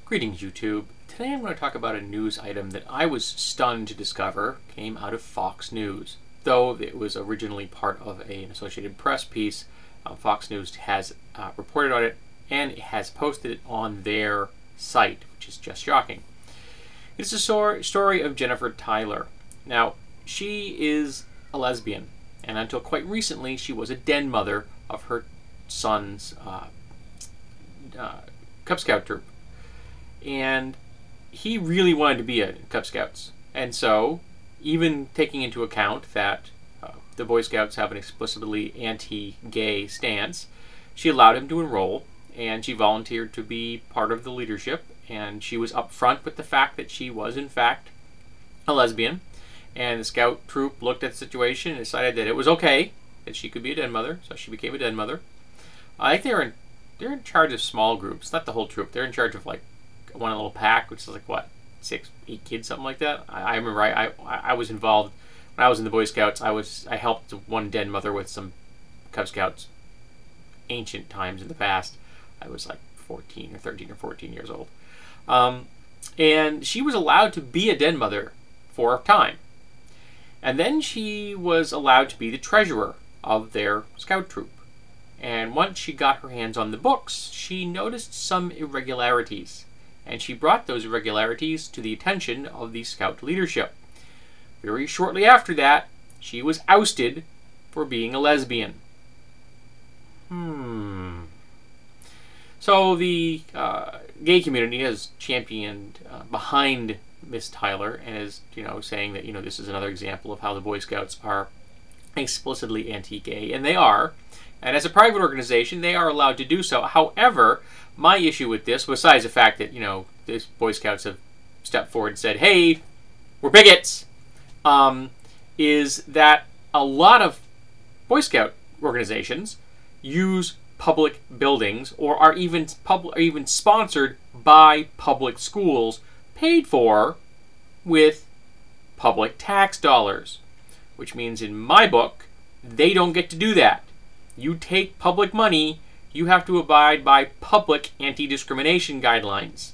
Greetings, YouTube. Today I'm going to talk about a news item that I was stunned to discover came out of Fox News. Though it was originally part of an Associated Press piece, Fox News has reported on it and it has posted it on their site, which is just shocking. It's a story of Jennifer Tyler. Now, she is a lesbian, and until quite recently she was a den mother of her son's Cub Scout troop. And he really wanted to be a Cub Scouts. And so, even taking into account that the Boy Scouts have an explicitly anti-gay stance, she allowed him to enroll, and she volunteered to be part of the leadership, and she was upfront with the fact that she was, in fact, a lesbian. And the Scout troop looked at the situation and decided that it was okay that she could be a den mother, so she became a den mother. I think they're in charge of small groups, not the whole troop. They're in charge of, like, one little pack, which is like, what, 6, 8 kids, something like that. I remember I was involved when I was in the Boy Scouts. I helped one den mother with some Cub Scouts ancient times in the past. I was like 13 or 14 years old. And she was allowed to be a den mother for a time. And then she was allowed to be the treasurer of their scout troop. And once she got her hands on the books, she noticed some irregularities. And she brought those irregularities to the attention of the Scout leadership. Very shortly after that, she was ousted for being a lesbian. So the gay community has championed behind Miss Tyler and is, saying that, this is another example of how the Boy Scouts are explicitly anti-gay, and they are. And as a private organization, they are allowed to do so. However, my issue with this, besides the fact that, the Boy Scouts have stepped forward and said, hey, we're bigots, is that a lot of Boy Scout organizations use public buildings or are even sponsored by public schools, paid for with public tax dollars. Which means in my book, they don't get to do that. You take public money, you have to abide by public anti-discrimination guidelines.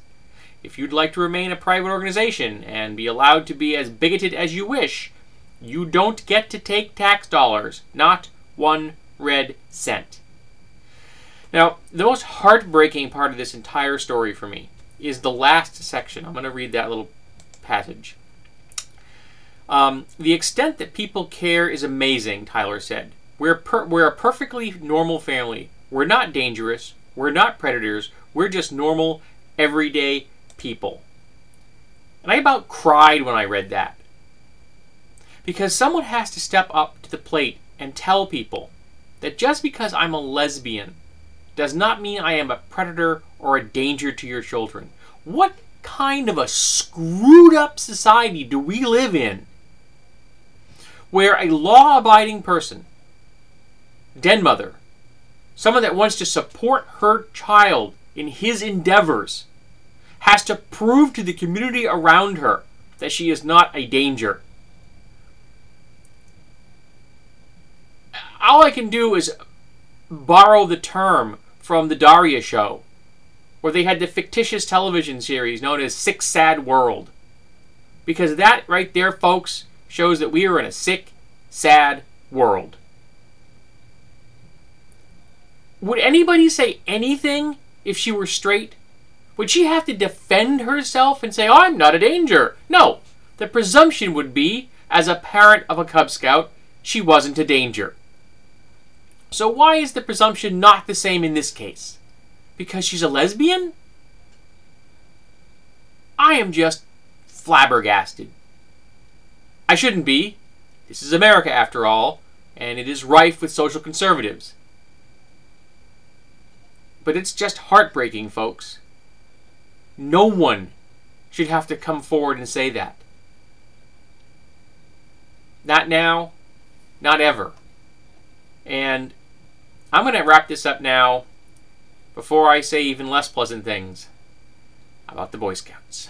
If you'd like to remain a private organization and be allowed to be as bigoted as you wish, you don't get to take tax dollars, not 1 red cent. Now, the most heartbreaking part of this entire story for me is the last section. I'm going to read that little passage. The extent that people care is amazing, Tyler said. We're a perfectly normal family. We're not dangerous. We're not predators. We're just normal, everyday people. And I about cried when I read that. Because someone has to step up to the plate and tell people that just because I'm a lesbian does not mean I am a predator or a danger to your children. What kind of a screwed up society do we live in where a law-abiding person, den mother, someone that wants to support her child in his endeavors, has to prove to the community around her that she is not a danger? All I can do is borrow the term from the Daria show, where they had the fictitious television series known as Sick Sad World. Because that right there, folks, shows that we are in a sick, sad world. Would anybody say anything if she were straight? Would she have to defend herself and say, oh, I'm not a danger? No. The presumption would be, as a parent of a Cub Scout, she wasn't a danger. So why is the presumption not the same in this case? Because she's a lesbian? I am just flabbergasted. I shouldn't be. This is America, after all, and it is rife with social conservatives. But it's just heartbreaking, folks. No one should have to come forward and say that. Not now, not ever. And I'm going to wrap this up now before I say even less pleasant things about the Boy Scouts.